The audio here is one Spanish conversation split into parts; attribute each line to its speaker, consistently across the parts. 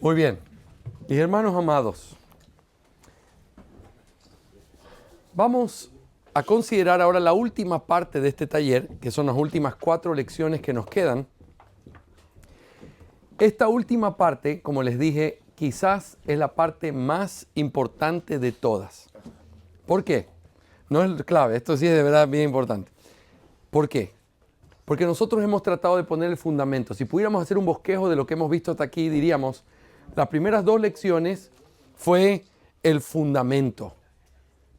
Speaker 1: Muy bien, mis hermanos amados, vamos a considerar ahora la última parte de este taller, que son las últimas 4 lecciones que nos quedan. Esta última parte, como les dije, quizás es la parte más importante de todas. ¿Por qué? No es clave, esto sí es de verdad bien importante. ¿Por qué? Porque nosotros hemos tratado de poner el fundamento. Si pudiéramos hacer un bosquejo de lo que hemos visto hasta aquí, diríamos, las primeras 2 lecciones fue el fundamento.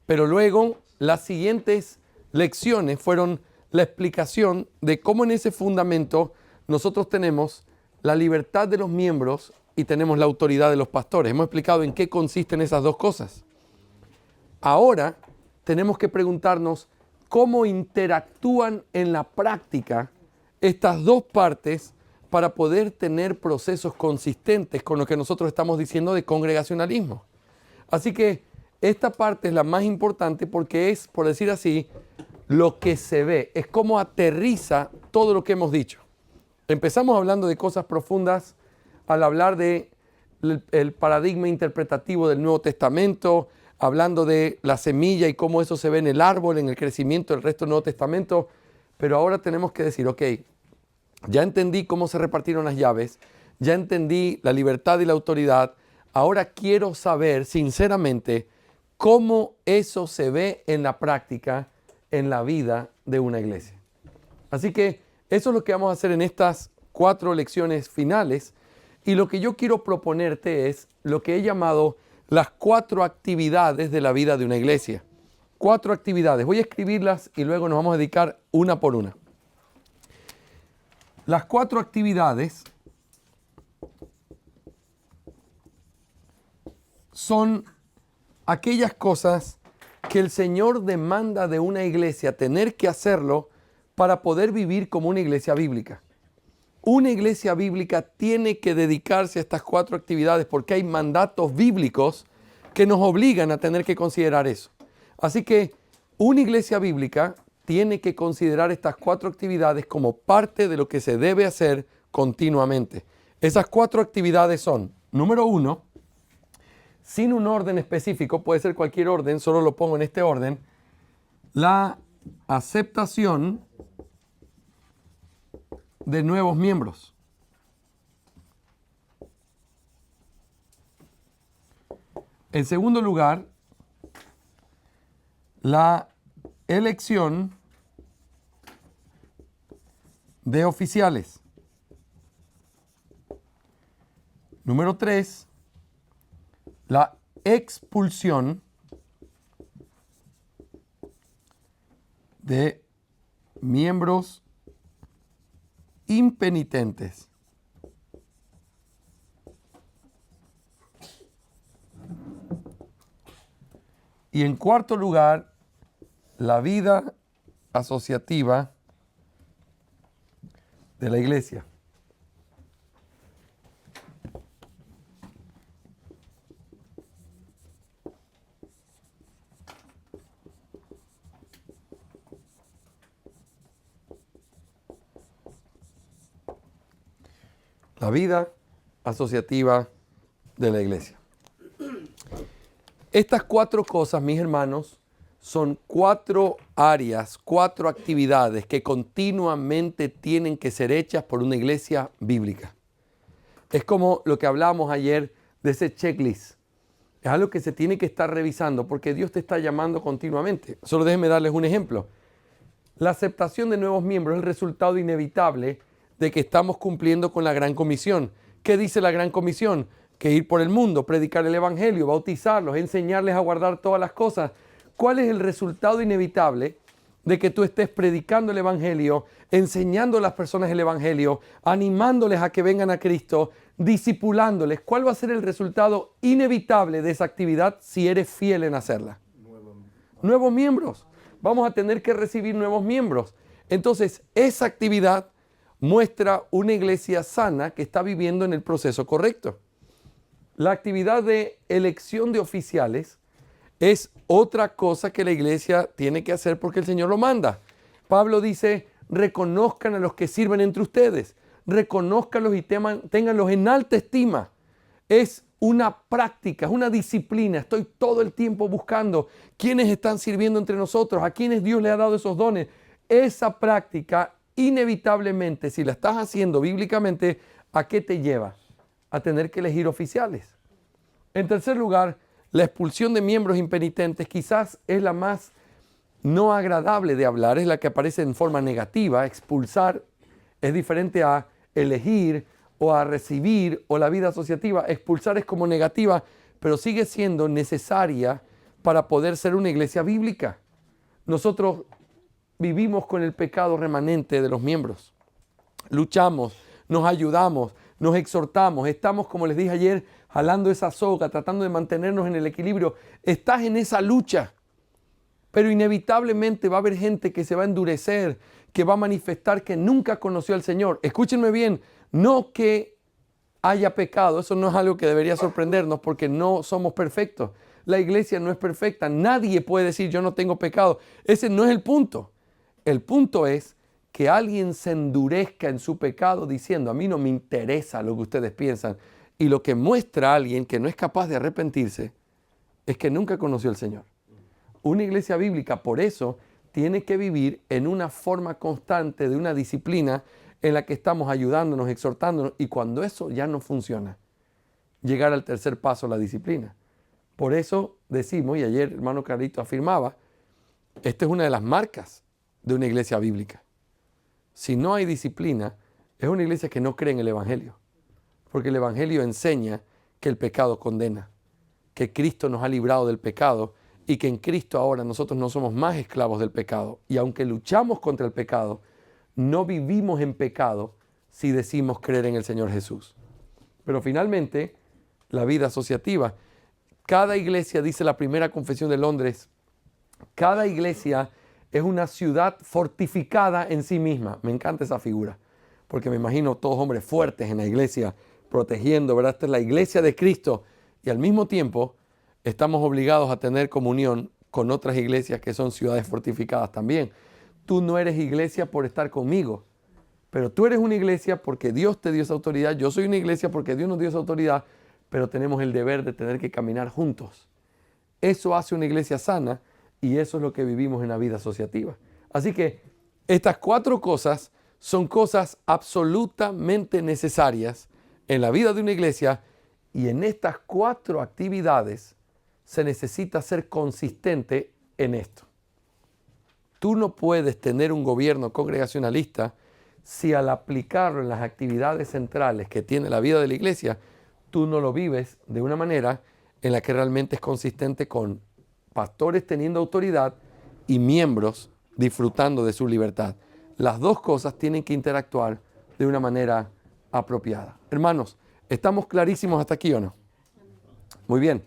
Speaker 1: Pero luego, las siguientes lecciones fueron la explicación de cómo en ese fundamento nosotros tenemos la libertad de los miembros y tenemos la autoridad de los pastores. Hemos explicado en qué consisten esas 2 cosas. Ahora tenemos que preguntarnos cómo interactúan en la práctica estas 2 partes para poder tener procesos consistentes con lo que nosotros estamos diciendo de congregacionalismo. Así que esta parte es la más importante porque es, por decir así, lo que se ve, es cómo aterriza todo lo que hemos dicho. Empezamos hablando de cosas profundas al hablar del paradigma interpretativo del Nuevo Testamento, hablando de la semilla y cómo eso se ve en el árbol, en el crecimiento del resto del Nuevo Testamento. Pero ahora tenemos que decir, ok, ya entendí cómo se repartieron las llaves, ya entendí la libertad y la autoridad, ahora quiero saber sinceramente cómo eso se ve en la práctica, en la vida de una iglesia. Así que eso es lo que vamos a hacer en estas 4 lecciones finales. Y lo que yo quiero proponerte es lo que he llamado las 4 actividades de la vida de una iglesia. 4 actividades. Voy a escribirlas y luego nos vamos a dedicar una por una. Las 4 actividades son aquellas cosas que el Señor demanda de una iglesia tener que hacerlo para poder vivir como una iglesia bíblica. Una iglesia bíblica tiene que dedicarse a estas 4 actividades porque hay mandatos bíblicos que nos obligan a tener que considerar eso. Así que una iglesia bíblica tiene que considerar estas 4 actividades como parte de lo que se debe hacer continuamente. Esas 4 actividades son, número 1, sin un orden específico, puede ser cualquier orden, solo lo pongo en este orden, la aceptación de nuevos miembros. En segundo lugar, la elección de oficiales. Número 3, la expulsión de miembros impenitentes. Y en cuarto lugar, la vida asociativa de la iglesia. La vida asociativa de la iglesia. Estas 4 cosas, mis hermanos, son 4 áreas, 4 actividades que continuamente tienen que ser hechas por una iglesia bíblica. Es como lo que hablábamos ayer de ese checklist. Es algo que se tiene que estar revisando porque Dios te está llamando continuamente. Solo déjenme darles un ejemplo. La aceptación de nuevos miembros es el resultado inevitable de que estamos cumpliendo con la Gran Comisión. ¿Qué dice la Gran Comisión? Que ir por el mundo, predicar el Evangelio, bautizarlos, enseñarles a guardar todas las cosas. ¿Cuál es el resultado inevitable de que tú estés predicando el Evangelio, enseñando a las personas el Evangelio, animándoles a que vengan a Cristo, discipulándoles? ¿Cuál va a ser el resultado inevitable de esa actividad si eres fiel en hacerla? Nuevos miembros. Vamos a tener que recibir nuevos miembros. Entonces, esa actividad muestra una iglesia sana que está viviendo en el proceso correcto. La actividad de elección de oficiales es otra cosa que la iglesia tiene que hacer porque el Señor lo manda. Pablo dice, reconozcan a los que sirven entre ustedes, reconózcanlos y ténganlos en alta estima. Es una práctica, es una disciplina. Estoy todo el tiempo buscando quiénes están sirviendo entre nosotros, a quienes Dios le ha dado esos dones. Esa práctica, inevitablemente, si la estás haciendo bíblicamente, ¿a qué te lleva? A tener que elegir oficiales. En tercer lugar, la expulsión de miembros impenitentes quizás es la más no agradable de hablar, es la que aparece en forma negativa. Expulsar es diferente a elegir o a recibir o la vida asociativa. Expulsar es como negativa, pero sigue siendo necesaria para poder ser una iglesia bíblica. Nosotros vivimos con el pecado remanente de los miembros. Luchamos, nos ayudamos, nos exhortamos. Estamos, como les dije ayer, jalando esa soga, tratando de mantenernos en el equilibrio. Estás en esa lucha, pero inevitablemente va a haber gente que se va a endurecer, que va a manifestar que nunca conoció al Señor. Escúchenme bien, no que haya pecado, eso no es algo que debería sorprendernos porque no somos perfectos. La iglesia no es perfecta, nadie puede decir yo no tengo pecado. Ese no es el punto. El punto es que alguien se endurezca en su pecado diciendo a mí no me interesa lo que ustedes piensan. Y lo que muestra a alguien que no es capaz de arrepentirse es que nunca conoció al Señor. Una iglesia bíblica, por eso, tiene que vivir en una forma constante de una disciplina en la que estamos ayudándonos, exhortándonos, y cuando eso ya no funciona, llegar al tercer paso, la disciplina. Por eso decimos, y ayer el hermano Carlito afirmaba, esta es una de las marcas de una iglesia bíblica. Si no hay disciplina, es una iglesia que no cree en el Evangelio, porque el Evangelio enseña que el pecado condena, que Cristo nos ha librado del pecado, y que en Cristo ahora nosotros no somos más esclavos del pecado. Y aunque luchamos contra el pecado, no vivimos en pecado si decimos creer en el Señor Jesús. Pero finalmente, la vida asociativa. Cada iglesia, dice la primera confesión de Londres, cada iglesia es una ciudad fortificada en sí misma. Me encanta esa figura, porque me imagino todos hombres fuertes en la iglesia, protegiendo, ¿verdad? Esta es la iglesia de Cristo. Y al mismo tiempo, estamos obligados a tener comunión con otras iglesias que son ciudades fortificadas también. Tú no eres iglesia por estar conmigo, pero tú eres una iglesia porque Dios te dio esa autoridad. Yo soy una iglesia porque Dios nos dio esa autoridad, pero tenemos el deber de tener que caminar juntos. Eso hace una iglesia sana y eso es lo que vivimos en la vida asociativa. Así que estas 4 cosas son cosas absolutamente necesarias en la vida de una iglesia, y en estas 4 actividades se necesita ser consistente en esto. Tú no puedes tener un gobierno congregacionalista si al aplicarlo en las actividades centrales que tiene la vida de la iglesia, tú no lo vives de una manera en la que realmente es consistente con pastores teniendo autoridad y miembros disfrutando de su libertad. Las 2 cosas tienen que interactuar de una manera apropiada. Hermanos, ¿estamos clarísimos hasta aquí o no? Muy bien.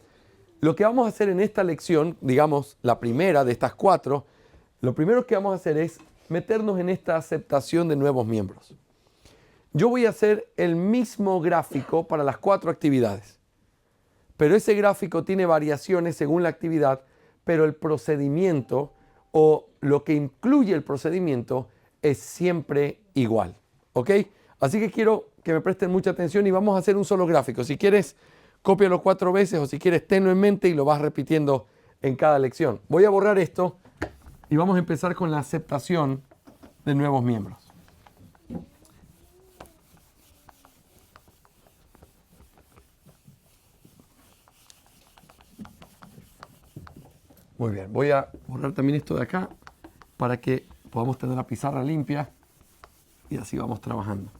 Speaker 1: Lo que vamos a hacer en esta lección, digamos la primera de estas 4, lo primero que vamos a hacer es meternos en esta aceptación de nuevos miembros. Yo voy a hacer el mismo gráfico para las 4 actividades, pero ese gráfico tiene variaciones según la actividad, pero el procedimiento o lo que incluye el procedimiento es siempre igual, ¿ok? Así que quiero que me presten mucha atención y vamos a hacer un solo gráfico. Si quieres, cópialo 4 veces, o si quieres, tenlo en mente y lo vas repitiendo en cada lección. Voy a borrar esto y vamos a empezar con la aceptación de nuevos miembros. Muy bien, voy a borrar también esto de acá para que podamos tener la pizarra limpia y así vamos trabajando.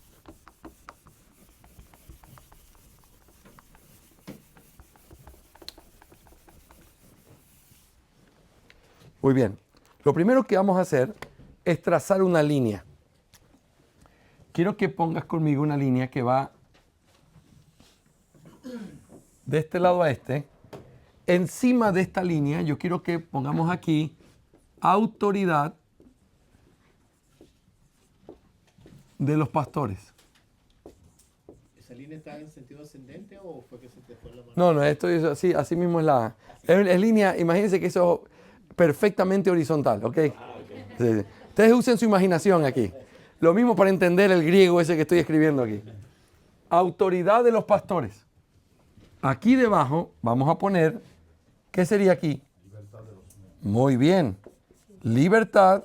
Speaker 1: Muy bien, lo primero que vamos a hacer es trazar una línea. Quiero que pongas conmigo una línea que va de este lado a este. Encima de esta línea, yo quiero que pongamos aquí autoridad de los pastores.
Speaker 2: ¿Esa línea está en sentido ascendente o fue que se te fue la mano?
Speaker 1: No, esto es así mismo es línea, imagínense que eso es perfectamente horizontal, ¿ok? Sí, sí. Ustedes usen su imaginación aquí. Lo mismo para entender el griego ese que estoy escribiendo aquí. Autoridad de los pastores. Aquí debajo vamos a poner, ¿qué sería aquí? Muy bien. Libertad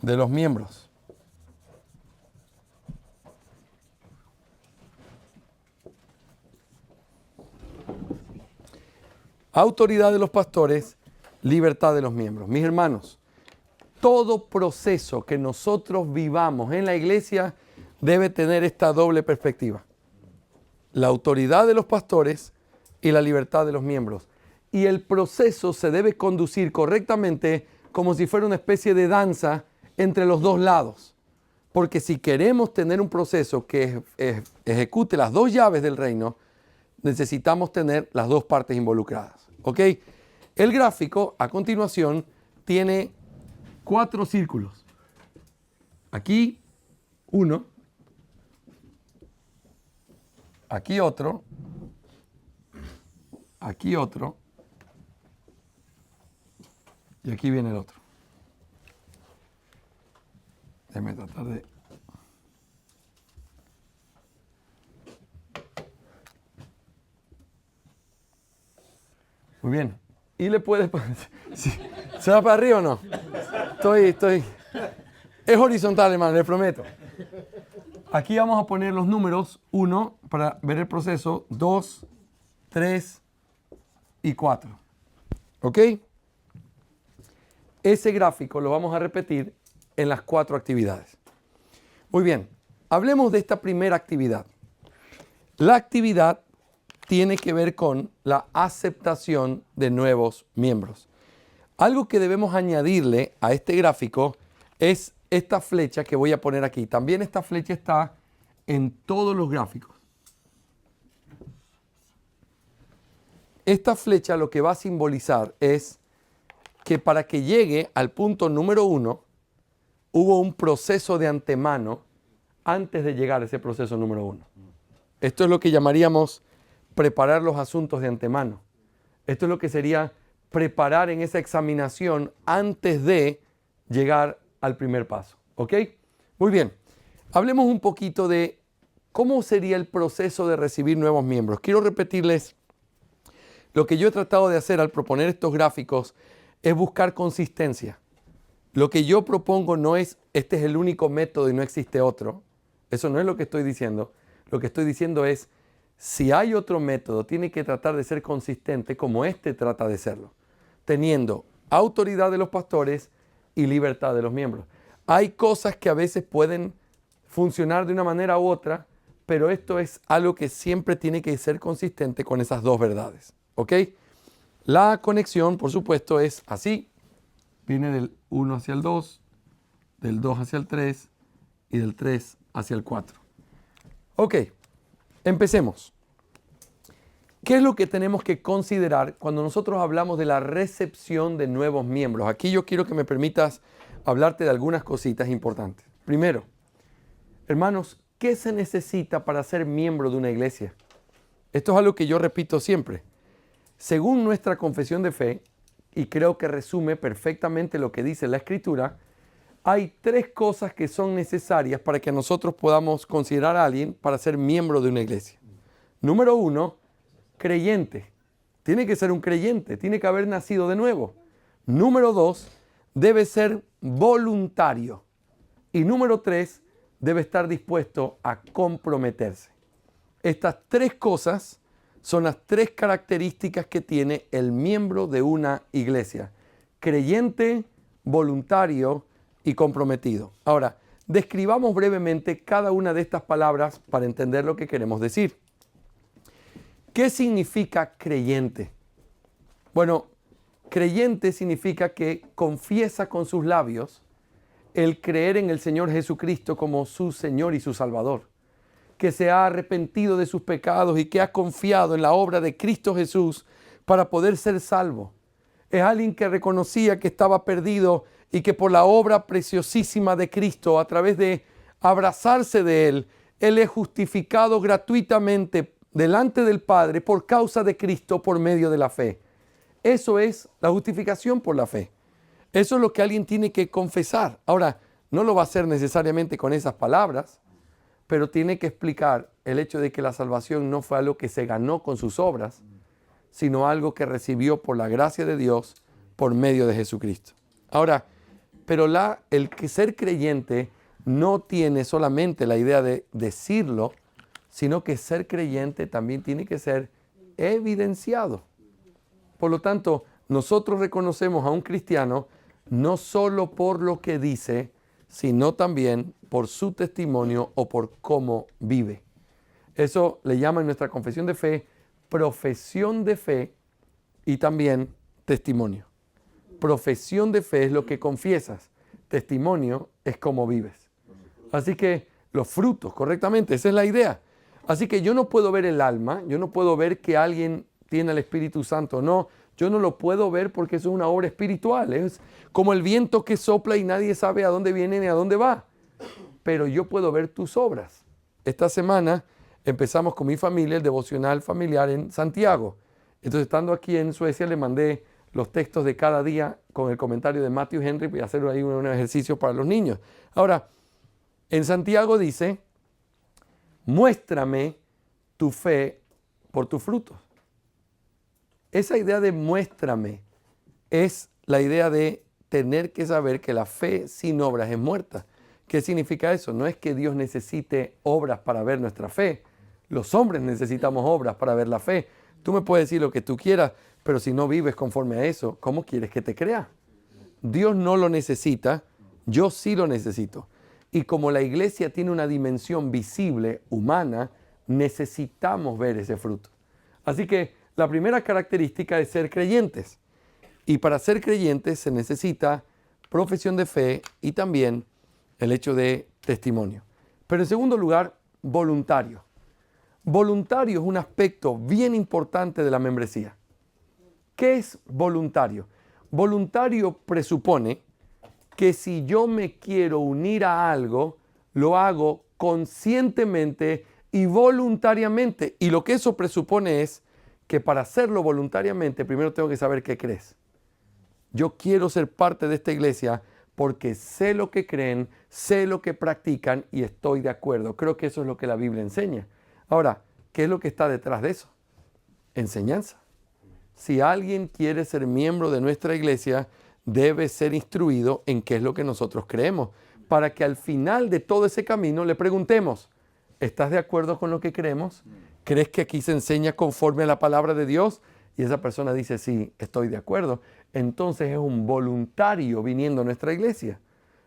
Speaker 1: de los miembros. Autoridad de los pastores, libertad de los miembros. Mis hermanos, todo proceso que nosotros vivamos en la iglesia debe tener esta doble perspectiva. La autoridad de los pastores y la libertad de los miembros. Y el proceso se debe conducir correctamente como si fuera una especie de danza entre los dos lados. Porque si queremos tener un proceso que ejecute las dos llaves del reino, necesitamos tener las dos partes involucradas. ¿Ok? El gráfico, a continuación, tiene 4 círculos. Aquí, uno. Aquí otro. Aquí otro. Y aquí viene el otro. Déjame tratar de... Muy bien. Y le puedes poner... ¿Sí? ¿Se va para arriba o no? Estoy... Es horizontal, hermano, les prometo. Aquí vamos a poner los números 1 para ver el proceso, 2, 3 y 4. ¿Ok? Ese gráfico lo vamos a repetir en las 4 actividades. Muy bien, hablemos de esta primera actividad. La actividad tiene que ver con la aceptación de nuevos miembros. Algo que debemos añadirle a este gráfico es esta flecha que voy a poner aquí. También esta flecha está en todos los gráficos. Esta flecha lo que va a simbolizar es que para que llegue al punto número 1, hubo un proceso de antemano antes de llegar a ese proceso número 1. Esto es lo que llamaríamos preparar los asuntos de antemano. Esto es lo que sería preparar en esa examinación antes de llegar al primer paso. ¿Ok? Muy bien. Hablemos un poquito de cómo sería el proceso de recibir nuevos miembros. Quiero repetirles lo que yo he tratado de hacer al proponer estos gráficos es buscar consistencia. Lo que yo propongo no es, este es el único método y no existe otro. Eso no es lo que estoy diciendo. Lo que estoy diciendo es, si hay otro método, tiene que tratar de ser consistente como este trata de serlo, teniendo autoridad de los pastores y libertad de los miembros. Hay cosas que a veces pueden funcionar de una manera u otra, pero esto es algo que siempre tiene que ser consistente con esas dos verdades. ¿Ok? La conexión, por supuesto, es así. Viene del 1 hacia el 2, del 2 hacia el 3 y del 3 hacia el 4. Ok, empecemos. ¿Qué es lo que tenemos que considerar cuando nosotros hablamos de la recepción de nuevos miembros? Aquí yo quiero que me permitas hablarte de algunas cositas importantes. Primero, hermanos, ¿qué se necesita para ser miembro de una iglesia? Esto es algo que yo repito siempre. Según nuestra confesión de fe, y creo que resume perfectamente lo que dice la Escritura, hay 3 cosas que son necesarias para que nosotros podamos considerar a alguien para ser miembro de una iglesia. Número 1, creyente. Tiene que ser un creyente, tiene que haber nacido de nuevo. Número 2, debe ser voluntario. Y número 3, debe estar dispuesto a comprometerse. Estas 3 cosas son las 3 características que tiene el miembro de una iglesia: creyente, voluntario y comprometido. Ahora, describamos brevemente cada una de estas palabras para entender lo que queremos decir. ¿Qué significa creyente? Bueno, creyente significa que confiesa con sus labios el creer en el Señor Jesucristo como su Señor y su Salvador, que se ha arrepentido de sus pecados y que ha confiado en la obra de Cristo Jesús para poder ser salvo. Es alguien que reconocía que estaba perdido y que por la obra preciosísima de Cristo, a través de abrazarse de Él, Él es justificado gratuitamente delante del Padre por causa de Cristo por medio de la fe. Eso es la justificación por la fe. Eso es lo que alguien tiene que confesar. Ahora, no lo va a hacer necesariamente con esas palabras, pero tiene que explicar, el hecho de que la salvación no fue algo que se ganó con sus obras, sino algo que recibió por la gracia de Dios por medio de Jesucristo. Ahora, pero el que ser creyente no tiene solamente la idea de decirlo, sino que ser creyente también tiene que ser evidenciado. Por lo tanto, nosotros reconocemos a un cristiano no solo por lo que dice, sino también por su testimonio o por cómo vive. Eso le llama en nuestra confesión de fe, profesión de fe y también testimonio. Profesión de fe es lo que confiesas, testimonio es cómo vives. Así que los frutos, correctamente, esa es la idea. Así que yo no puedo ver el alma, yo no puedo ver que alguien tiene el Espíritu Santo, no. Yo no lo puedo ver porque eso es una obra espiritual. Es como el viento que sopla y nadie sabe a dónde viene ni a dónde va. Pero yo puedo ver tus obras. Esta semana empezamos con mi familia el devocional familiar en Santiago. Entonces, estando aquí en Suecia, le mandé los textos de cada día con el comentario de Matthew Henry y hacer ahí un ejercicio para los niños. Ahora, en Santiago dice, muéstrame tu fe por tus frutos. Esa idea de muéstrame es la idea de tener que saber que la fe sin obras es muerta. ¿Qué significa eso? No es que Dios necesite obras para ver nuestra fe. Los hombres necesitamos obras para ver la fe. Tú me puedes decir lo que tú quieras, pero si no vives conforme a eso, ¿cómo quieres que te crea? Dios no lo necesita, yo sí lo necesito. Y como la iglesia tiene una dimensión visible, humana, necesitamos ver ese fruto. Así que la primera característica es ser creyentes. Y para ser creyentes se necesita profesión de fe y también el hecho de testimonio. Pero en segundo lugar, voluntario. Voluntario es un aspecto bien importante de la membresía. ¿Qué es voluntario? Voluntario presupone que si yo me quiero unir a algo, lo hago conscientemente y voluntariamente. Y lo que eso presupone es que para hacerlo voluntariamente, primero tengo que saber qué crees. Yo quiero ser parte de esta iglesia porque sé lo que creen, sé lo que practican y estoy de acuerdo. Creo que eso es lo que la Biblia enseña. Ahora, ¿qué es lo que está detrás de eso? Enseñanza. Si alguien quiere ser miembro de nuestra iglesia, debe ser instruido en qué es lo que nosotros creemos, para que al final de todo ese camino le preguntemos, ¿estás de acuerdo con lo que creemos? ¿Crees que aquí se enseña conforme a la palabra de Dios? Y esa persona dice, sí, estoy de acuerdo. Entonces es un voluntario viniendo a nuestra iglesia.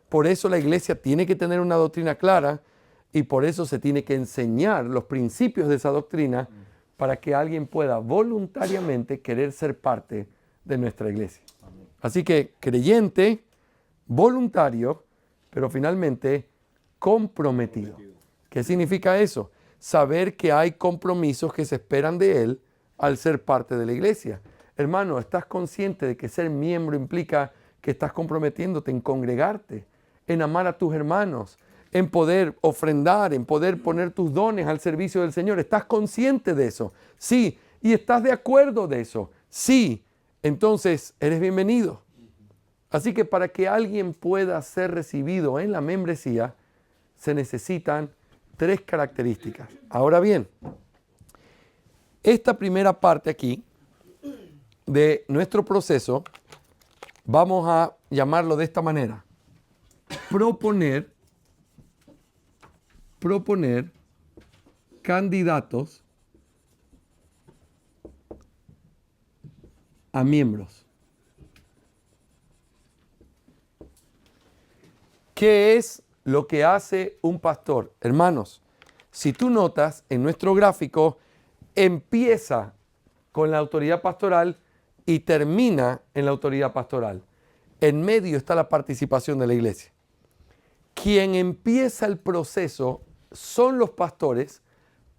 Speaker 1: Por eso la iglesia tiene que tener una doctrina clara y por eso se tiene que enseñar los principios de esa doctrina para que alguien pueda voluntariamente querer ser parte de nuestra iglesia. Así que creyente, voluntario, pero finalmente comprometido. ¿Qué significa eso? Saber que hay compromisos que se esperan de él al ser parte de la iglesia. Hermano, ¿estás consciente de que ser miembro implica que estás comprometiéndote en congregarte, en amar a tus hermanos, en poder ofrendar, en poder poner tus dones al servicio del Señor? ¿Estás consciente de eso? Sí. ¿Y estás de acuerdo de eso? Sí. Entonces, eres bienvenido. Así que para que alguien pueda ser recibido en la membresía, se necesitan 3 características. Ahora bien, esta primera parte aquí de nuestro proceso, vamos a llamarlo de esta manera. Proponer candidatos a miembros. ¿Qué es lo que hace un pastor? Hermanos, si tú notas en nuestro gráfico, empieza con la autoridad pastoral y termina en la autoridad pastoral. En medio está la participación de la iglesia. Quien empieza el proceso son los pastores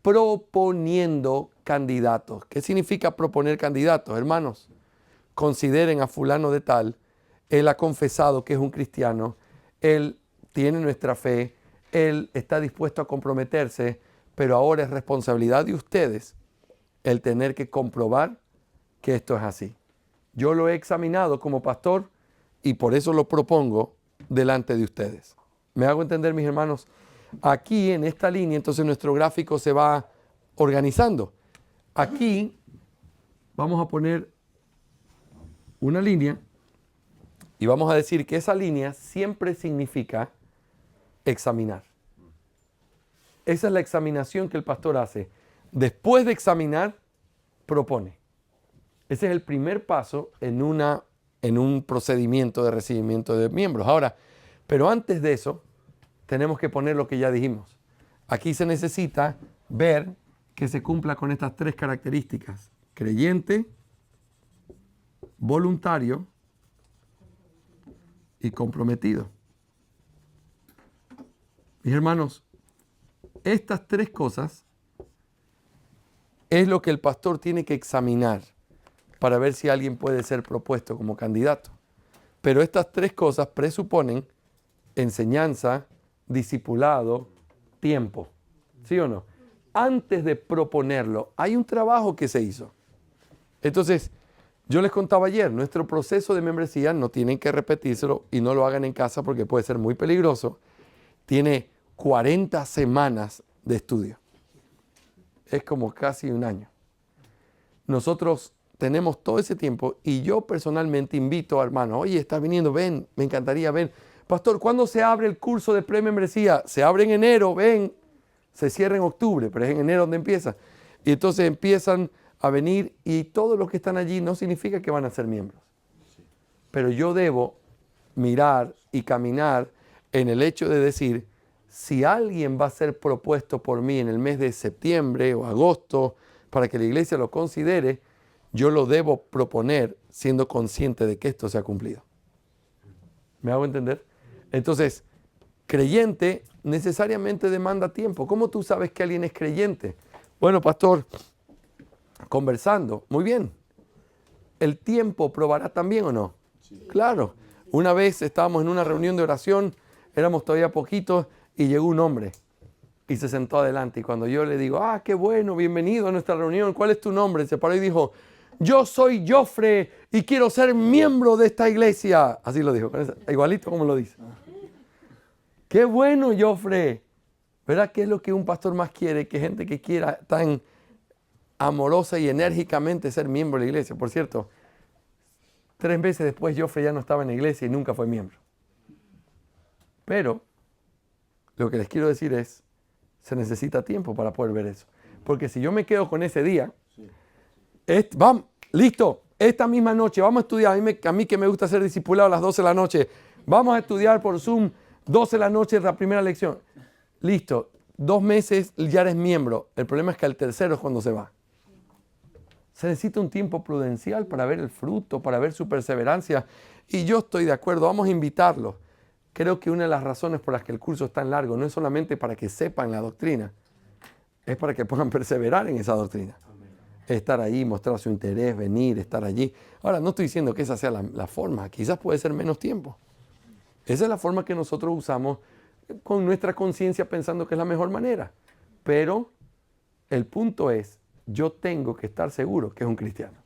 Speaker 1: proponiendo candidatos. ¿Qué significa proponer candidatos? Hermanos, consideren a fulano de tal, él ha confesado que es un cristiano, él tiene nuestra fe, él está dispuesto a comprometerse, pero ahora es responsabilidad de ustedes el tener que comprobar que esto es así. Yo lo he examinado como pastor y por eso lo propongo delante de ustedes. ¿Me hago entender, mis hermanos? Aquí en esta línea, entonces nuestro gráfico se va organizando. Aquí vamos a poner una línea y vamos a decir que esa línea siempre significa examinar. Esa es la examinación que el pastor hace. Después de examinar, propone. Ese es el primer paso en un procedimiento de recibimiento de miembros. Ahora, pero antes de eso, tenemos que poner lo que ya dijimos. Aquí se necesita ver que se cumpla con estas tres características: creyente, voluntario y comprometido. Mis hermanos, estas tres cosas es lo que el pastor tiene que examinar para ver si alguien puede ser propuesto como candidato. Pero estas tres cosas presuponen enseñanza, discipulado, tiempo. ¿Sí o no? Antes de proponerlo, hay un trabajo que se hizo. Entonces, yo les contaba ayer, nuestro proceso de membresía, no tienen que repetírselo y no lo hagan en casa porque puede ser muy peligroso, tiene 40 semanas de estudio. Es como casi un año. Nosotros tenemos todo ese tiempo y yo personalmente invito a hermanos, oye, estás viniendo, ven, me encantaría, ven. Pastor, ¿cuándo se abre el curso de premembresía? Se abre en enero, ven. Se cierra en octubre, pero es en enero donde empieza. Y entonces empiezan a venir y todos los que están allí no significa que van a ser miembros. Pero yo debo mirar y caminar en el hecho de decir, si alguien va a ser propuesto por mí en el mes de septiembre o agosto para que la iglesia lo considere, yo lo debo proponer siendo consciente de que esto se ha cumplido. ¿Me hago entender? Entonces, creyente necesariamente demanda tiempo. ¿Cómo tú sabes que alguien es creyente? Bueno, pastor, conversando. Muy bien. ¿El tiempo probará también o no? Sí. Claro. Una vez estábamos en una reunión de oración, éramos todavía poquitos y llegó un hombre y se sentó adelante. Y cuando yo le digo, qué bueno, bienvenido a nuestra reunión, ¿cuál es tu nombre? Se paró y dijo, yo soy Joffre y quiero ser miembro de esta iglesia. Así lo dijo, igualito como lo dice. ¡Qué bueno, Joffre! ¿Verdad qué es lo que un pastor más quiere? Que gente que quiera tan amorosa y enérgicamente ser miembro de la iglesia. Por cierto, 3 meses después Joffre ya no estaba en la iglesia y nunca fue miembro. Pero lo que les quiero decir es, se necesita tiempo para poder ver eso. Porque si yo me quedo con ese día, vamos, listo, esta misma noche vamos a estudiar. A mí que me gusta ser discipulado a las 12 de la noche, vamos a estudiar por Zoom 12 de la noche la primera lección. Listo, 2 meses ya eres miembro. El problema es que al tercero es cuando se va. Se necesita un tiempo prudencial para ver el fruto, para ver su perseverancia. Y yo estoy de acuerdo, vamos a invitarlos. Creo que una de las razones por las que el curso es tan largo no es solamente para que sepan la doctrina, es para que puedan perseverar en esa doctrina. Estar ahí, mostrar su interés, venir, estar allí. Ahora, no estoy diciendo que esa sea la forma, quizás puede ser menos tiempo. Esa es la forma que nosotros usamos con nuestra conciencia pensando que es la mejor manera. Pero el punto es, yo tengo que estar seguro que es un cristiano.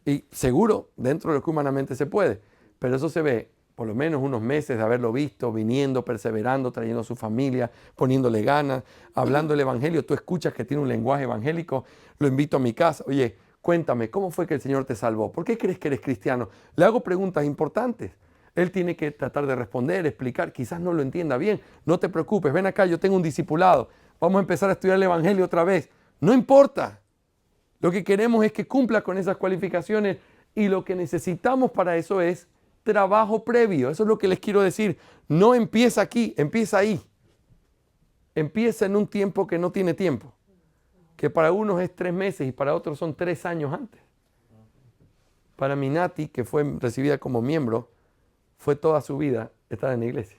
Speaker 1: Y seguro dentro de lo que humanamente se puede. Pero eso se ve por lo menos unos meses de haberlo visto, viniendo, perseverando, trayendo a su familia, poniéndole ganas, hablando el evangelio. Tú escuchas que tiene un lenguaje evangélico, lo invito a mi casa. Oye, cuéntame, ¿cómo fue que el Señor te salvó? ¿Por qué crees que eres cristiano? Le hago preguntas importantes. Él tiene que tratar de responder, explicar. Quizás no lo entienda bien. No te preocupes, ven acá, yo tengo un discipulado. Vamos a empezar a estudiar el evangelio otra vez. No importa. Lo que queremos es que cumpla con esas cualificaciones y lo que necesitamos para eso es trabajo previo. Eso es lo que les quiero decir. No empieza aquí, empieza ahí. Empieza en un tiempo que no tiene tiempo. Que para unos es 3 meses y para otros son 3 años antes. Para mi Nati, que fue recibida como miembro, fue toda su vida estar en la iglesia.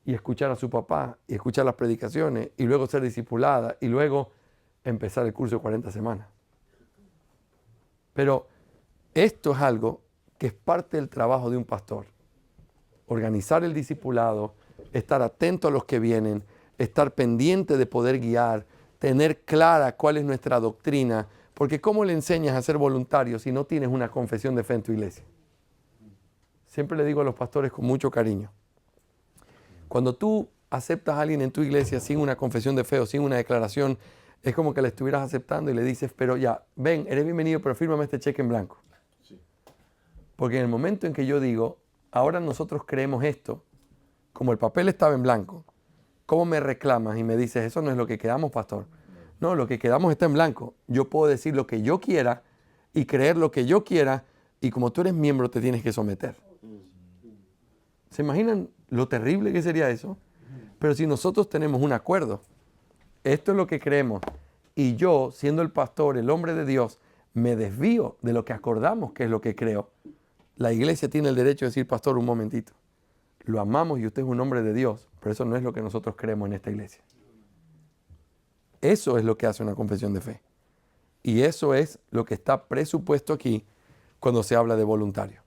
Speaker 1: Y escuchar a su papá, y escuchar las predicaciones, y luego ser discipulada, y luego empezar el curso de 40 semanas. Pero esto es algo que es parte del trabajo de un pastor. Organizar el discipulado, estar atento a los que vienen, estar pendiente de poder guiar, tener clara cuál es nuestra doctrina, porque ¿cómo le enseñas a ser voluntario si no tienes una confesión de fe en tu iglesia? Siempre le digo a los pastores con mucho cariño, cuando tú aceptas a alguien en tu iglesia sin una confesión de fe o sin una declaración, es como que le estuvieras aceptando y le dices, pero ya, ven, eres bienvenido, pero fírmame este cheque en blanco.
Speaker 2: Sí.
Speaker 1: Porque en el momento en que yo digo, ahora nosotros creemos esto, como el papel estaba en blanco, ¿cómo me reclamas y me dices, eso no es lo que quedamos, pastor? No, lo que quedamos está en blanco. Yo puedo decir lo que yo quiera y creer lo que yo quiera, y como tú eres miembro te tienes que someter. ¿Se imaginan lo terrible que sería eso? Pero si nosotros tenemos un acuerdo, esto es lo que creemos, y yo, siendo el pastor, el hombre de Dios, me desvío de lo que acordamos que es lo que creo, la iglesia tiene el derecho de decir, pastor, un momentito, lo amamos y usted es un hombre de Dios, pero eso no es lo que nosotros creemos en esta iglesia. Eso es lo que hace una confesión de fe. Y eso es lo que está presupuesto aquí cuando se habla de voluntario.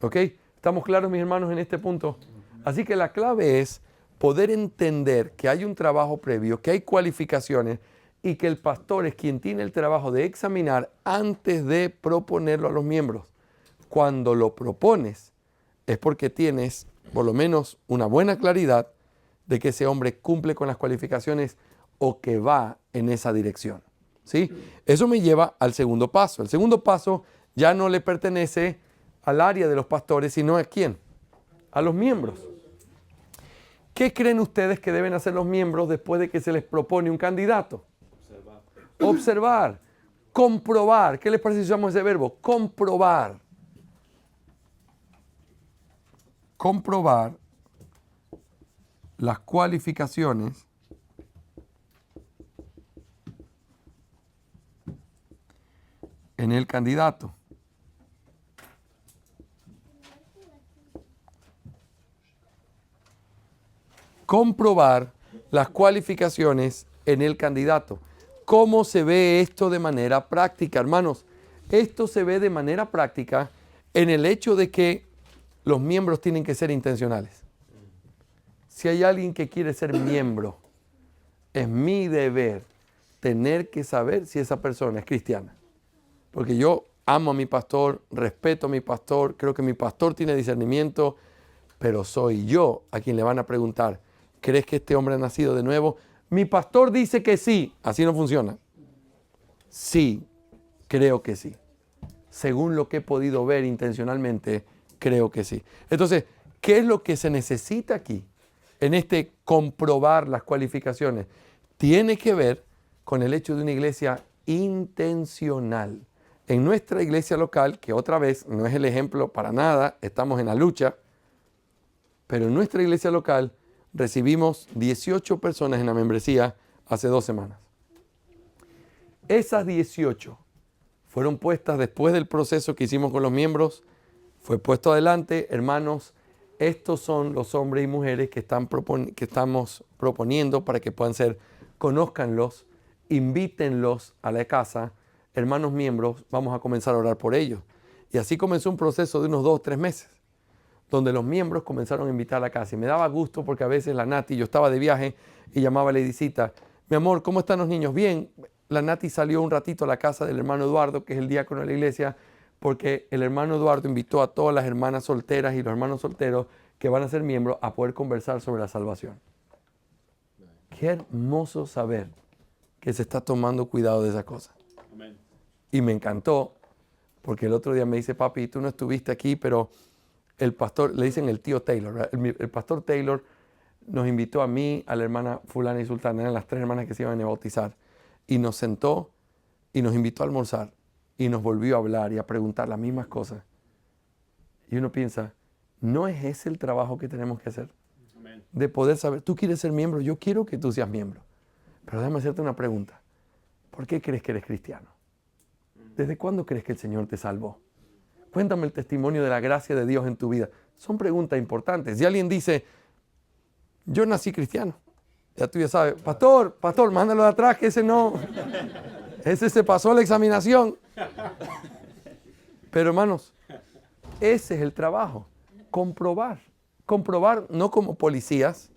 Speaker 1: ¿Ok? ¿Estamos claros, mis hermanos, en este punto? Así que la clave es poder entender que hay un trabajo previo, que hay cualificaciones y que el pastor es quien tiene el trabajo de examinar antes de proponerlo a los miembros. Cuando lo propones es porque tienes por lo menos una buena claridad de que ese hombre cumple con las cualificaciones o que va en esa dirección. ¿Sí? Eso me lleva al segundo paso. El segundo paso ya no le pertenece al área de los pastores, sino a ¿quién? A los miembros. ¿Qué creen ustedes que deben hacer los miembros después de que se les propone un candidato? Observar. Comprobar. ¿Qué les parece si usamos ese verbo? Comprobar. Comprobar las cualificaciones en el candidato. Comprobar las cualificaciones en el candidato. ¿Cómo se ve esto de manera práctica, hermanos? Esto se ve de manera práctica en el hecho de que los miembros tienen que ser intencionales. Si hay alguien que quiere ser miembro, es mi deber tener que saber si esa persona es cristiana. Porque yo amo a mi pastor, respeto a mi pastor, creo que mi pastor tiene discernimiento, pero soy yo a quien le van a preguntar, ¿crees que este hombre ha nacido de nuevo? Mi pastor dice que sí. Así no funciona. Sí, creo que sí. Según lo que he podido ver intencionalmente, creo que sí. Entonces, ¿qué es lo que se necesita aquí? En este comprobar las cualificaciones. Tiene que ver con el hecho de una iglesia intencional. En nuestra iglesia local, que otra vez no es el ejemplo para nada, estamos en la lucha, pero en nuestra iglesia local recibimos 18 personas en la membresía hace 2 semanas. Esas 18 fueron puestas después del proceso que hicimos con los miembros, fue puesto adelante, hermanos, estos son los hombres y mujeres que estamos proponiendo para que puedan ser, conózcanlos, invítenlos a la casa, hermanos miembros, vamos a comenzar a orar por ellos. Y así comenzó un proceso de unos 2 o 3 meses, donde los miembros comenzaron a invitar a la casa. Y me daba gusto porque a veces la Nati, yo estaba de viaje y llamaba a la Edicita, mi amor, ¿cómo están los niños? Bien. La Nati salió un ratito a la casa del hermano Eduardo, que es el diácono de la iglesia, porque el hermano Eduardo invitó a todas las hermanas solteras y los hermanos solteros que van a ser miembros a poder conversar sobre la salvación. Qué hermoso saber que se está tomando cuidado de esa cosa. Amén. Y me encantó, porque el otro día me dice, papi, tú no estuviste aquí, pero el pastor, le dicen el tío Taylor, el pastor Taylor nos invitó a mí, a la hermana fulana y sultana, eran las 3 hermanas que se iban a bautizar, y nos sentó y nos invitó a almorzar y nos volvió a hablar y a preguntar las mismas cosas. Y uno piensa, ¿no es ese el trabajo que tenemos que hacer? Amén. De poder saber, tú quieres ser miembro, yo quiero que tú seas miembro. Pero déjame hacerte una pregunta. ¿Por qué crees que eres cristiano? ¿Desde cuándo crees que el Señor te salvó? Cuéntame el testimonio de la gracia de Dios en tu vida. Son preguntas importantes. Si alguien dice, yo nací cristiano, ya tú ya sabes, pastor, mándalo de atrás, que ese no, ese se pasó la examinación. Pero hermanos, ese es el trabajo, comprobar no como policías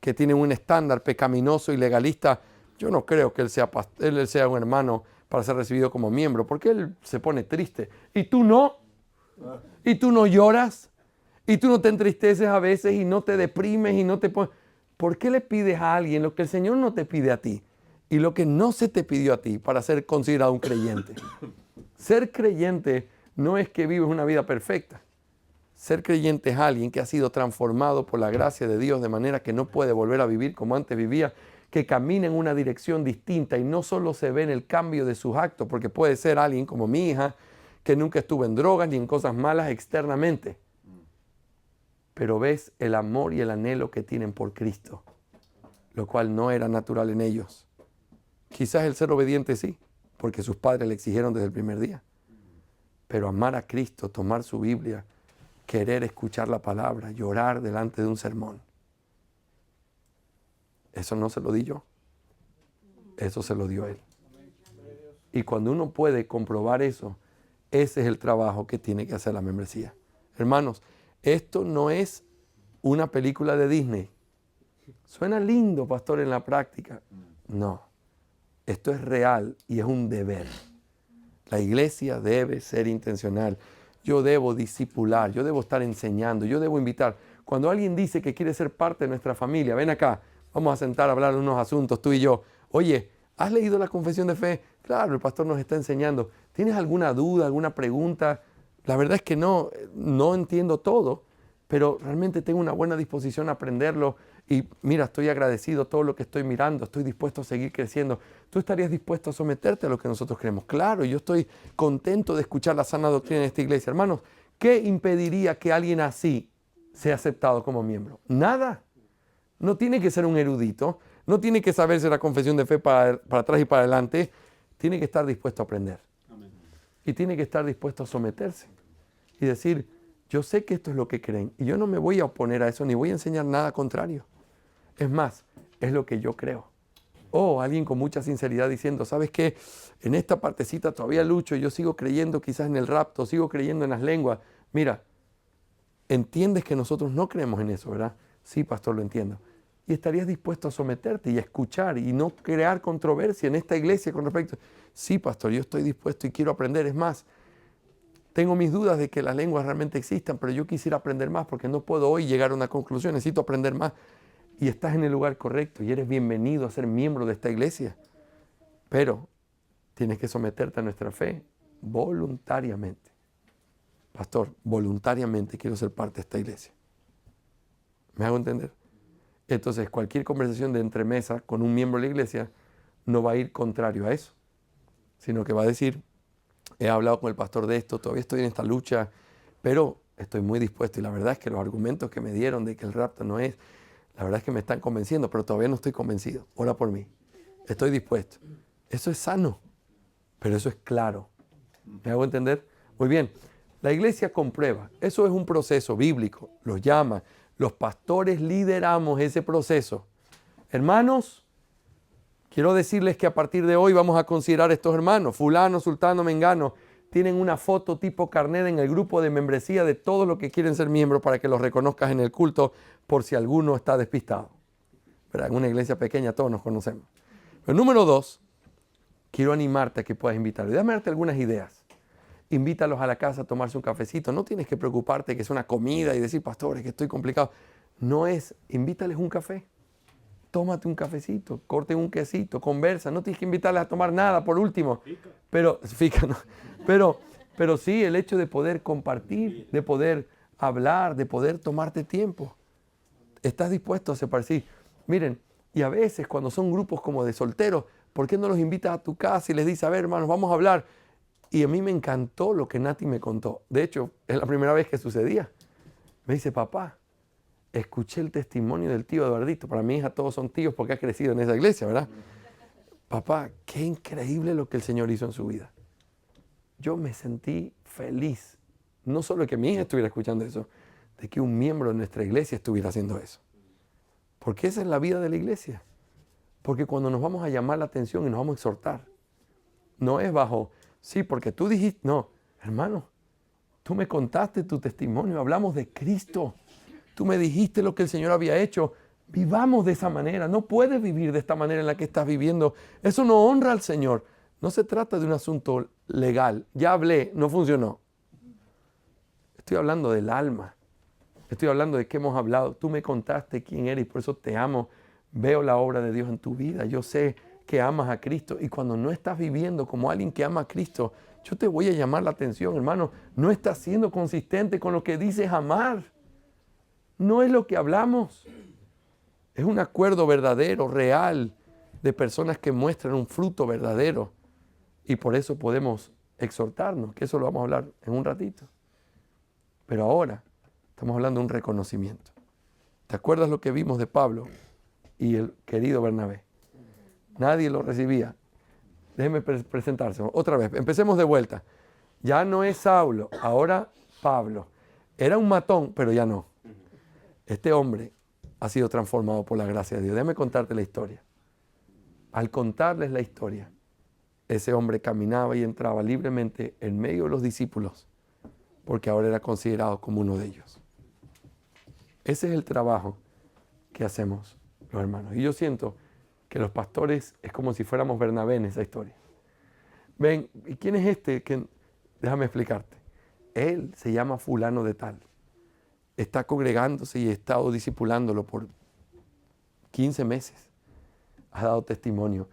Speaker 1: que tienen un estándar pecaminoso y legalista. Yo no creo que él sea un hermano para ser recibido como miembro, porque él se pone triste. ¿Y tú no? ¿Y tú no lloras? ¿Y tú no te entristeces a veces y no te deprimes y no te pones? ¿Por qué le pides a alguien lo que el Señor no te pide a ti y lo que no se te pidió a ti para ser considerado un creyente? Ser creyente no es que vives una vida perfecta. Ser creyente es alguien que ha sido transformado por la gracia de Dios de manera que no puede volver a vivir como antes vivía, que camina en una dirección distinta y no solo se ve en el cambio de sus actos, porque puede ser alguien como mi hija, que nunca estuvo en drogas ni en cosas malas externamente, pero ves el amor y el anhelo que tienen por Cristo, lo cual no era natural en ellos. Quizás el ser obediente sí, porque sus padres le exigieron desde el primer día, pero amar a Cristo, tomar su Biblia, querer escuchar la palabra, llorar delante de un sermón, eso no se lo di yo, eso se lo dio Él. Y cuando uno puede comprobar eso, ese es el trabajo que tiene que hacer la membresía. Hermanos, esto no es una película de Disney. Suena lindo, pastor, en la práctica. No, esto es real y es un deber. La iglesia debe ser intencional. Yo debo discipular, yo debo estar enseñando, yo debo invitar. Cuando alguien dice que quiere ser parte de nuestra familia, ven acá, vamos a sentar a hablar de unos asuntos, tú y yo. Oye, ¿has leído la confesión de fe? Claro, el pastor nos está enseñando. ¿Tienes alguna duda, alguna pregunta? La verdad es que no entiendo todo, pero realmente tengo una buena disposición a aprenderlo. Y mira, estoy agradecido todo lo que estoy mirando, estoy dispuesto a seguir creciendo. ¿Tú estarías dispuesto a someterte a lo que nosotros creemos? Claro, yo estoy contento de escuchar la sana doctrina de esta iglesia. Hermanos, ¿qué impediría que alguien así sea aceptado como miembro? Nada. No tiene que ser un erudito, no tiene que saberse la confesión de fe para atrás y para adelante, tiene que estar dispuesto a aprender. Amén. Y tiene que estar dispuesto a someterse y decir, yo sé que esto es lo que creen y yo no me voy a oponer a eso ni voy a enseñar nada contrario. Es más, es lo que yo creo. O alguien con mucha sinceridad diciendo, ¿sabes qué? En esta partecita todavía lucho y yo sigo creyendo quizás en el rapto, sigo creyendo en las lenguas. Mira, entiendes que nosotros no creemos en eso, ¿verdad? Sí, pastor, lo entiendo. Y estarías dispuesto a someterte y a escuchar y no crear controversia en esta iglesia con respecto. Sí, pastor, yo estoy dispuesto y quiero aprender. Es más, tengo mis dudas de que las lenguas realmente existan, pero yo quisiera aprender más porque no puedo hoy llegar a una conclusión. Necesito aprender más. Y estás en el lugar correcto y eres bienvenido a ser miembro de esta iglesia. Pero tienes que someterte a nuestra fe voluntariamente. Pastor, voluntariamente quiero ser parte de esta iglesia. ¿Me hago entender? Entonces, cualquier conversación de entremesa con un miembro de la iglesia no va a ir contrario a eso, sino que va a decir, he hablado con el pastor de esto, todavía estoy en esta lucha, pero estoy muy dispuesto. Y la verdad es que los argumentos que me dieron de que el rapto no es, la verdad es que me están convenciendo, pero todavía no estoy convencido. Ora por mí. Estoy dispuesto. Eso es sano, pero eso es claro. ¿Me hago entender? Muy bien. La iglesia comprueba. Eso es un proceso bíblico. Lo llama. Los pastores lideramos ese proceso. Hermanos, quiero decirles que a partir de hoy vamos a considerar estos hermanos. Fulano, sultano, mengano. Tienen una foto tipo carnet en el grupo de membresía de todos los que quieren ser miembros para que los reconozcas en el culto por si alguno está despistado. Pero en una iglesia pequeña todos nos conocemos. Pero número 2, quiero animarte a que puedas invitarlos. Déjame darte algunas ideas. Invítalos a la casa a tomarse un cafecito. No tienes que preocuparte que es una comida y decir, pastor, es que estoy complicado. No es, invítales un café. Tómate un cafecito, corten un quesito, conversa. No tienes que invitarles a tomar nada por último. Pero sí el hecho de poder compartir, de poder hablar, de poder tomarte tiempo. ¿Estás dispuesto a separarse? Miren, y a veces cuando son grupos como de solteros, ¿por qué no los invitas a tu casa y les dices, a ver, hermanos, vamos a hablar? Y a mí me encantó lo que Nati me contó. De hecho, es la primera vez que sucedía. Me dice, papá, escuché el testimonio del tío Eduardito. Para mi hija todos son tíos porque ha crecido en esa iglesia, ¿verdad? Papá, qué increíble lo que el Señor hizo en su vida. Yo me sentí feliz. No solo que mi hija estuviera escuchando eso, de que un miembro de nuestra iglesia estuviera haciendo eso. Porque esa es la vida de la iglesia. Porque cuando nos vamos a llamar la atención y nos vamos a exhortar, no es bajo, sí, porque tú dijiste, no, hermano, tú me contaste tu testimonio, hablamos de Cristo. Tú me dijiste lo que el Señor había hecho. Vivamos de esa manera. No puedes vivir de esta manera en la que estás viviendo. Eso no honra al Señor. No se trata de un asunto legal. Ya hablé, no funcionó. Estoy hablando del alma. Estoy hablando de qué hemos hablado. Tú me contaste quién eres y por eso te amo. Veo la obra de Dios en tu vida. Yo sé que amas a Cristo. Y cuando no estás viviendo como alguien que ama a Cristo, yo te voy a llamar la atención, hermano. No estás siendo consistente con lo que dices amar. No es lo que hablamos. Es un acuerdo verdadero, real, de personas que muestran un fruto verdadero. Y por eso podemos exhortarnos, que eso lo vamos a hablar en un ratito. Pero ahora estamos hablando de un reconocimiento. ¿Te acuerdas lo que vimos de Pablo y el querido Bernabé? Nadie lo recibía. Déjenme presentarse. Otra vez, empecemos de vuelta. Ya no es Saulo, ahora Pablo. Era un matón, pero ya no. Este hombre ha sido transformado por la gracia de Dios. Déjame contarte la historia. Al contarles la historia, ese hombre caminaba y entraba libremente en medio de los discípulos, porque ahora era considerado como uno de ellos. Ese es el trabajo que hacemos los hermanos. Y yo siento que los pastores es como si fuéramos Bernabé en esa historia. Ven, ¿y quién es este? Déjame explicarte. Él se llama fulano de tal. Está congregándose y he estado discipulándolo por 15 meses. Ha dado testimonio.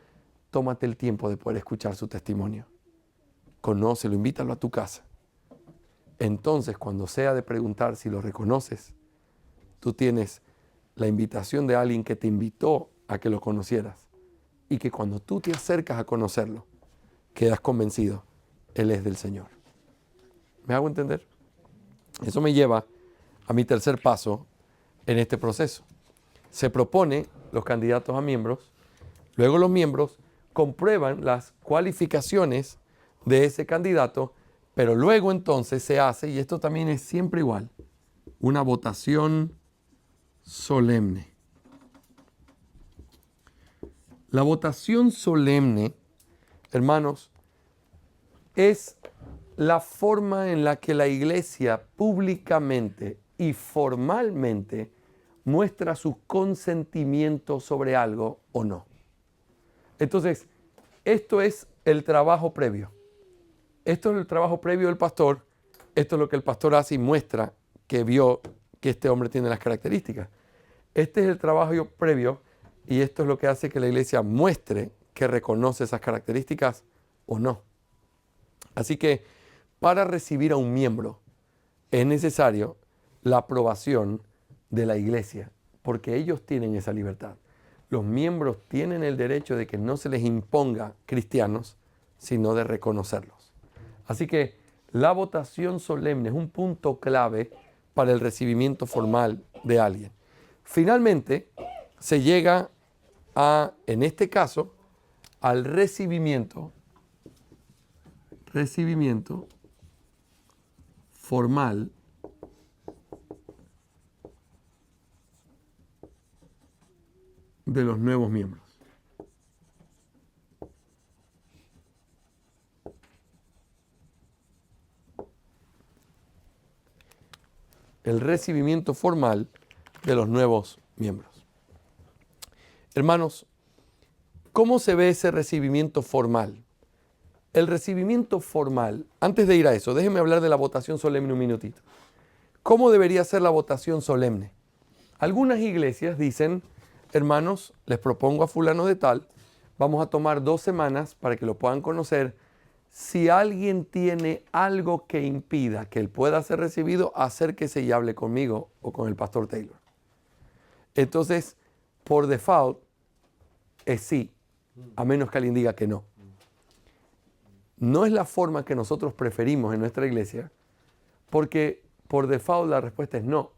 Speaker 1: Tómate el tiempo de poder escuchar su testimonio. Conócelo, invítalo a tu casa. Entonces, cuando sea de preguntar si lo reconoces, tú tienes la invitación de alguien que te invitó a que lo conocieras. Y que cuando tú te acercas a conocerlo, quedas convencido, Él es del Señor. ¿Me hago entender? Eso me lleva a mi tercer paso en este proceso. Se propone los candidatos a miembros, luego los miembros comprueban las cualificaciones de ese candidato, pero luego entonces se hace, y esto también es siempre igual, una votación solemne. La votación solemne, hermanos, es la forma en la que la iglesia públicamente y formalmente muestra su consentimiento sobre algo o no. Entonces, esto es el trabajo previo. Esto es el trabajo previo del pastor. Esto es lo que el pastor hace y muestra que vio que este hombre tiene las características. Este es el trabajo previo y esto es lo que hace que la iglesia muestre que reconoce esas características o no. Así que para recibir a un miembro es necesario la aprobación de la iglesia, porque ellos tienen esa libertad. Los miembros tienen el derecho de que no se les imponga cristianos, sino de reconocerlos. Así que la votación solemne es un punto clave para el recibimiento formal de alguien. Finalmente, se llega en este caso, al recibimiento formal de los nuevos miembros. El recibimiento formal de los nuevos miembros. Hermanos, ¿cómo se ve ese recibimiento formal? El recibimiento formal, antes de ir a eso, déjenme hablar de la votación solemne un minutito. ¿Cómo debería ser la votación solemne? Algunas iglesias dicen, hermanos, les propongo a fulano de tal, vamos a tomar 2 semanas para que lo puedan conocer. Si alguien tiene algo que impida que él pueda ser recibido, acérquese y hable conmigo o con el pastor Taylor. Entonces, por default, es sí, a menos que alguien diga que no. No es la forma que nosotros preferimos en nuestra iglesia, porque por default la respuesta es no,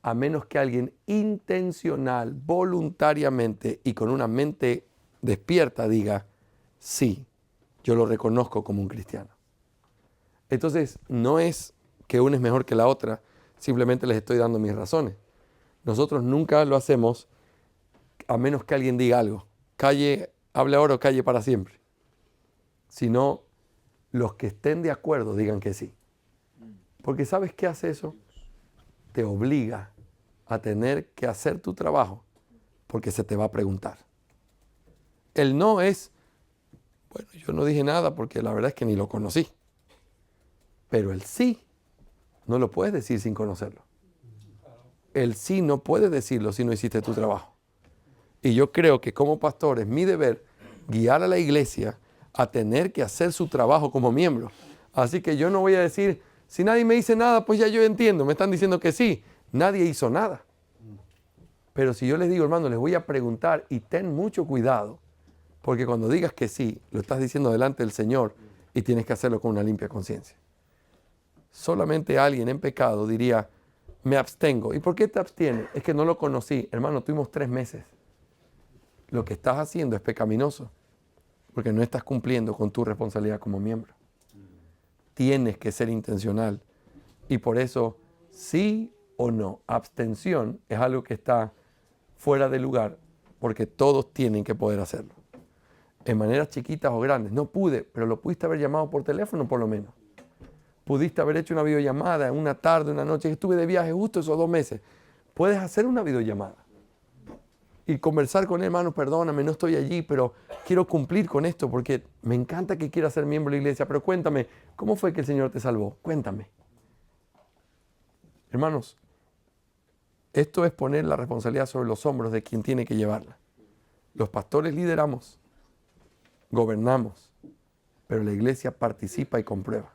Speaker 1: a menos que alguien intencional, voluntariamente y con una mente despierta diga, sí, yo lo reconozco como un cristiano. Entonces, no es que una es mejor que la otra, simplemente les estoy dando mis razones. Nosotros nunca lo hacemos a menos que alguien diga algo. Calle, hable ahora o calle para siempre. Sino los que estén de acuerdo digan que sí. Porque ¿sabes qué hace eso? Te obliga a tener que hacer tu trabajo porque se te va a preguntar. El no es, bueno, yo no dije nada porque la verdad es que ni lo conocí. Pero el sí no lo puedes decir sin conocerlo. el sí no puedes decirlo si no hiciste tu trabajo. Y yo creo que como pastor es mi deber guiar a la iglesia a tener que hacer su trabajo como miembro. Así que yo no voy a decir, si nadie me dice nada, pues ya yo entiendo, me están diciendo que sí. Nadie hizo nada. Pero si yo les digo, hermano, les voy a preguntar y ten mucho cuidado, porque cuando digas que sí, lo estás diciendo delante del Señor y tienes que hacerlo con una limpia conciencia. Solamente alguien en pecado diría, me abstengo. ¿Y por qué te abstienes? Es que no lo conocí. Hermano, tuvimos 3 meses. Lo que estás haciendo es pecaminoso, porque no estás cumpliendo con tu responsabilidad como miembro. Tienes que ser intencional. Y por eso, sí o no, abstención es algo que está fuera de lugar, porque todos tienen que poder hacerlo. En maneras chiquitas o grandes. No pude, pero lo pudiste haber llamado por teléfono por lo menos. Pudiste haber hecho una videollamada en una tarde, una noche. Estuve de viaje justo esos 2 meses. Puedes hacer una videollamada y conversar con él, hermano, perdóname, no estoy allí, pero quiero cumplir con esto porque me encanta que quieras ser miembro de la iglesia, pero cuéntame, ¿cómo fue que el Señor te salvó? Cuéntame. Hermanos, esto es poner la responsabilidad sobre los hombros de quien tiene que llevarla. Los pastores lideramos, gobernamos, pero la iglesia participa y comprueba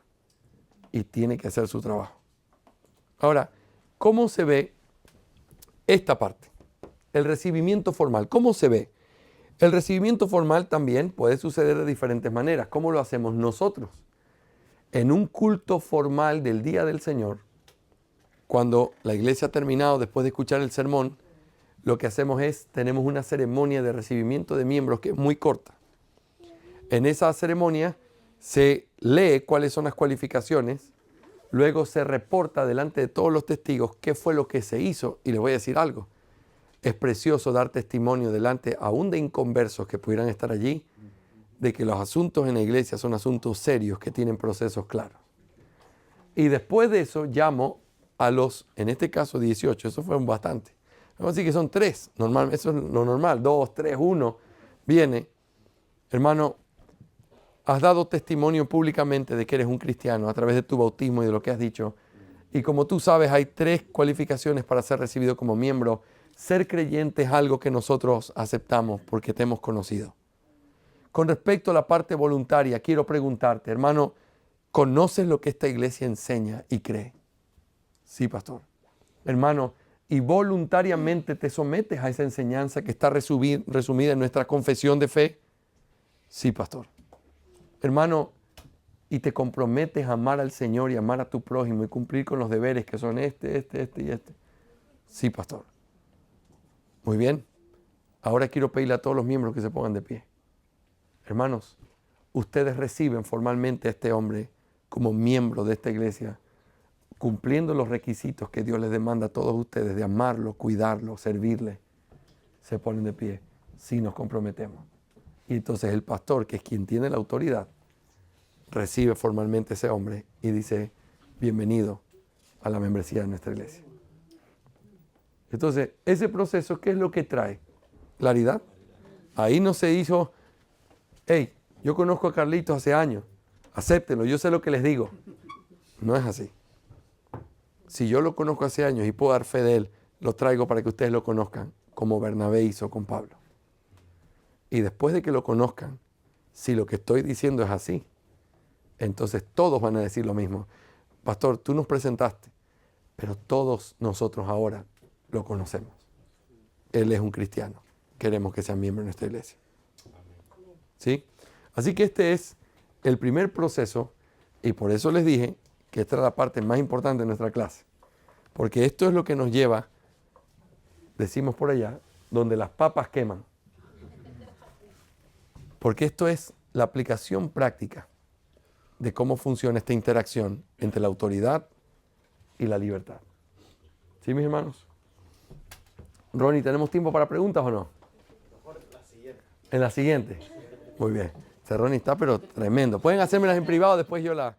Speaker 1: y tiene que hacer su trabajo. Ahora, ¿cómo se ve esta parte? El recibimiento formal, ¿cómo se ve? El recibimiento formal también puede suceder de diferentes maneras. ¿Cómo lo hacemos nosotros? En un culto formal del Día del Señor, cuando la iglesia ha terminado después de escuchar el sermón, lo que hacemos es, tenemos una ceremonia de recibimiento de miembros que es muy corta. En esa ceremonia se lee cuáles son las cualificaciones, luego se reporta delante de todos los testigos qué fue lo que se hizo, y les voy a decir algo. Es precioso dar testimonio delante aún de inconversos que pudieran estar allí, de que los asuntos en la iglesia son asuntos serios que tienen procesos claros. Y después de eso llamo a los, en este caso 18, eso fueron bastante. Vamos a decir que son 3, normal, eso es lo normal, 2, 3, 1, viene, hermano, has dado testimonio públicamente de que eres un cristiano a través de tu bautismo y de lo que has dicho. Y como tú sabes, hay 3 cualificaciones para ser recibido como miembro. Ser creyente es algo que nosotros aceptamos porque te hemos conocido. Con respecto a la parte voluntaria, quiero preguntarte, hermano, ¿conoces lo que esta iglesia enseña y cree? Sí, pastor. Hermano, ¿y voluntariamente te sometes a esa enseñanza que está resumida en nuestra confesión de fe? Sí, pastor. Hermano, ¿y te comprometes a amar al Señor y amar a tu prójimo y cumplir con los deberes que son este y este? Sí, pastor. Muy bien. Ahora quiero pedirle a todos los miembros que se pongan de pie. Hermanos, ustedes reciben formalmente a este hombre como miembro de esta iglesia, cumpliendo los requisitos que Dios les demanda a todos ustedes de amarlo, cuidarlo, servirle. Se ponen de pie. Sí nos comprometemos. Y entonces el pastor, que es quien tiene la autoridad, recibe formalmente a ese hombre y dice, bienvenido a la membresía de nuestra iglesia. Entonces, ese proceso, ¿qué es lo que trae? Claridad. Ahí no se hizo, hey, yo conozco a Carlitos hace años, acéptenlo, yo sé lo que les digo. No es así. Si yo lo conozco hace años y puedo dar fe de él, lo traigo para que ustedes lo conozcan, como Bernabé hizo con Pablo. Y después de que lo conozcan, si lo que estoy diciendo es así, entonces todos van a decir lo mismo. Pastor, tú nos presentaste, pero todos nosotros ahora lo conocemos. Él es un cristiano. Queremos que sea miembro de nuestra iglesia. ¿Sí? Así que este es el primer proceso y por eso les dije que esta es la parte más importante de nuestra clase. Porque esto es lo que nos lleva, decimos por allá, donde las papas queman. Porque esto es la aplicación práctica de cómo funciona esta interacción entre la autoridad y la libertad. ¿Sí, mis hermanos? Ronnie, ¿tenemos tiempo para preguntas o no? En la siguiente. Muy bien. Ronnie está pero tremendo. Pueden hacérmelas en privado, después yo la...